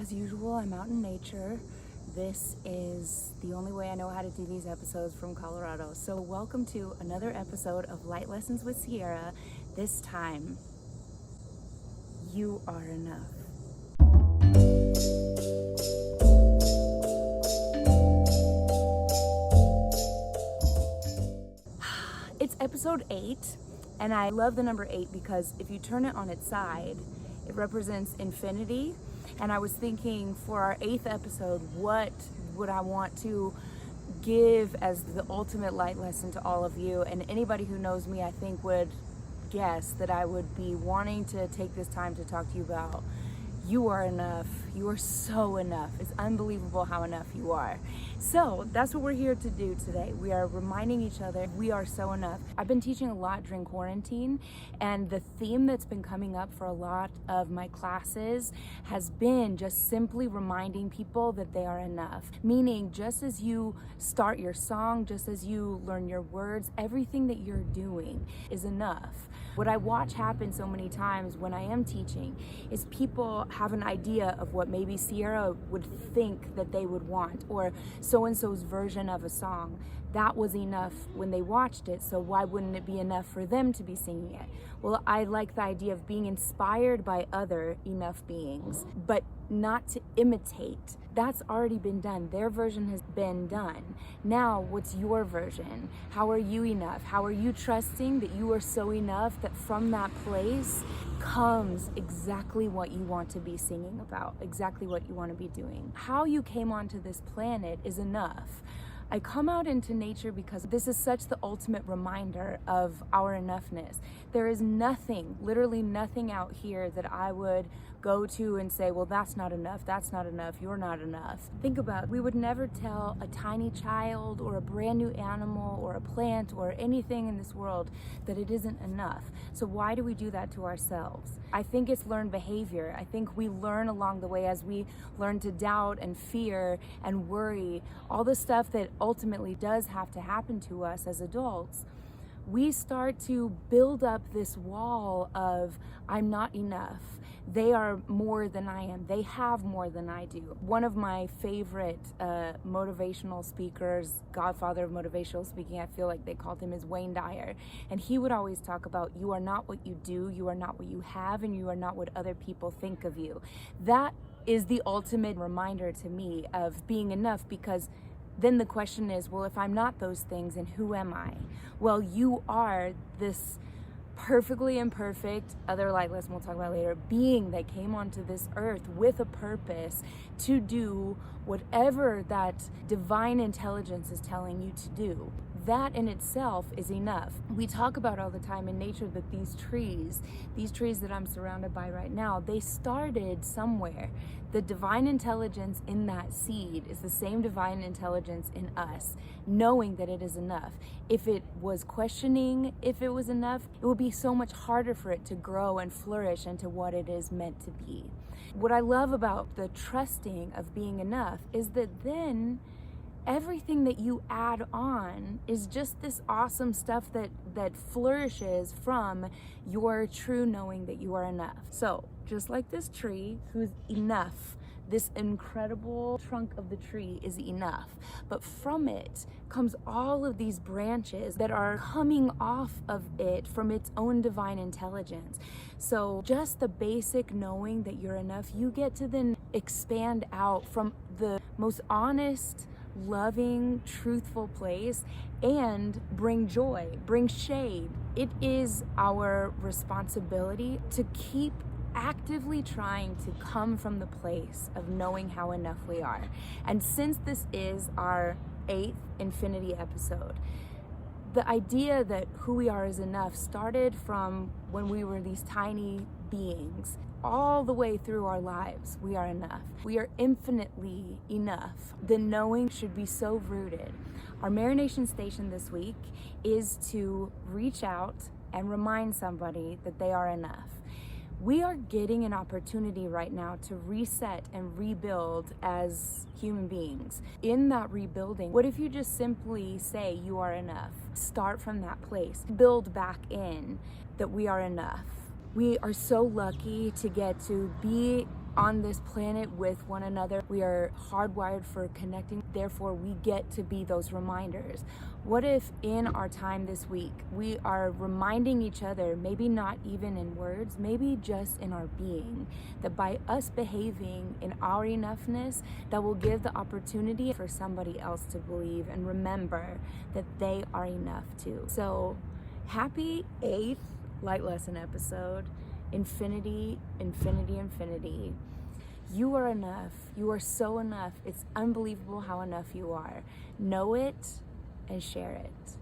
As usual, I'm out in nature. This is the only way I know how to do these episodes from Colorado. So welcome to another episode of Light Lessons with Sierra. This time, you are enough. It's episode 8, and I love the number 8 because if you turn it on its side, it represents infinity. And I was thinking for our 8th episode, what would I want to give as the ultimate light lesson to all of you? And anybody who knows me, I think, would guess that I would be wanting to take this time to talk to you about you are enough. You are so enough. It's unbelievable how enough you are. So that's what we're here to do today. We are reminding each other we are so enough. I've been teaching a lot during quarantine, and the theme that's been coming up for a lot of my classes has been just simply reminding people that they are enough. Meaning, just as you start your song, just as you learn your words, everything that you're doing is enough. What I watch happen so many times when I am teaching is people have an idea of what maybe Sierra would think that they would want, or so-and-so's version of a song. That was enough when they watched it, so why wouldn't it be enough for them to be singing it? Well, I like the idea of being inspired by other enough beings, but not to imitate. That's already been done. Their version has been done. Now, what's your version? How are you enough? How are you trusting that you are so enough that from that place comes exactly what you want to be singing about, exactly what you want to be doing? How you came onto this planet is enough. I come out into nature because this is such the ultimate reminder of our enoughness. There is nothing, literally nothing out here that I would go to and say, well, that's not enough, you're not enough. Think about it. We would never tell a tiny child or a brand new animal or a plant or anything in this world that it isn't enough. So why do we do that to ourselves? I think it's learned behavior. I think we learn along the way as we learn to doubt and fear and worry, all the stuff that ultimately does have to happen to us as adults. We start to build up this wall of, I'm not enough. They are more than I am. They have more than I do. One of my favorite motivational speakers, godfather of motivational speaking, I feel like they called him, is Wayne Dyer. And he would always talk about, you are not what you do, you are not what you have, and you are not what other people think of you. That is the ultimate reminder to me of being enough, because then the question is, well, if I'm not those things, then who am I? Well, you are this perfectly imperfect, other light lesson we'll talk about later, being that came onto this earth with a purpose to do whatever that divine intelligence is telling you to do. That in itself is enough. We talk about all the time in nature that these trees that I'm surrounded by right now, they started somewhere. The divine intelligence in that seed is the same divine intelligence in us, knowing that it is enough. If it was questioning if it was enough, it would be so much harder for it to grow and flourish into what it is meant to be. What I love about the trusting of being enough is that then everything that you add on is just this awesome stuff that flourishes from your true knowing that you are enough. So just like this tree who's enough, this incredible trunk of the tree is enough, but from it comes all of these branches that are coming off of it from its own divine intelligence. So just the basic knowing that you're enough, you get to then expand out from the most honest, loving, truthful place and bring joy, bring shade. It is our responsibility to keep actively trying to come from the place of knowing how enough we are. And since this is our 8th infinity episode, the idea that who we are is enough started from when we were these tiny beings. All the way through our lives, we are enough. We are infinitely enough. The knowing should be so rooted. Our Marination Station this week is to reach out and remind somebody that they are enough. We are getting an opportunity right now to reset and rebuild as human beings. In that rebuilding, what if you just simply say you are enough? Start from that place. Build back in that we are enough. We are so lucky to get to be on this planet with one another. We are hardwired for connecting. Therefore, we get to be those reminders. What if in our time this week, we are reminding each other, maybe not even in words, maybe just in our being, that by us behaving in our enoughness, that will give the opportunity for somebody else to believe and remember that they are enough too. So happy 8th Light Lesson episode. Infinity, infinity, infinity. You are enough. You are so enough. It's unbelievable how enough you are. Know it and share it.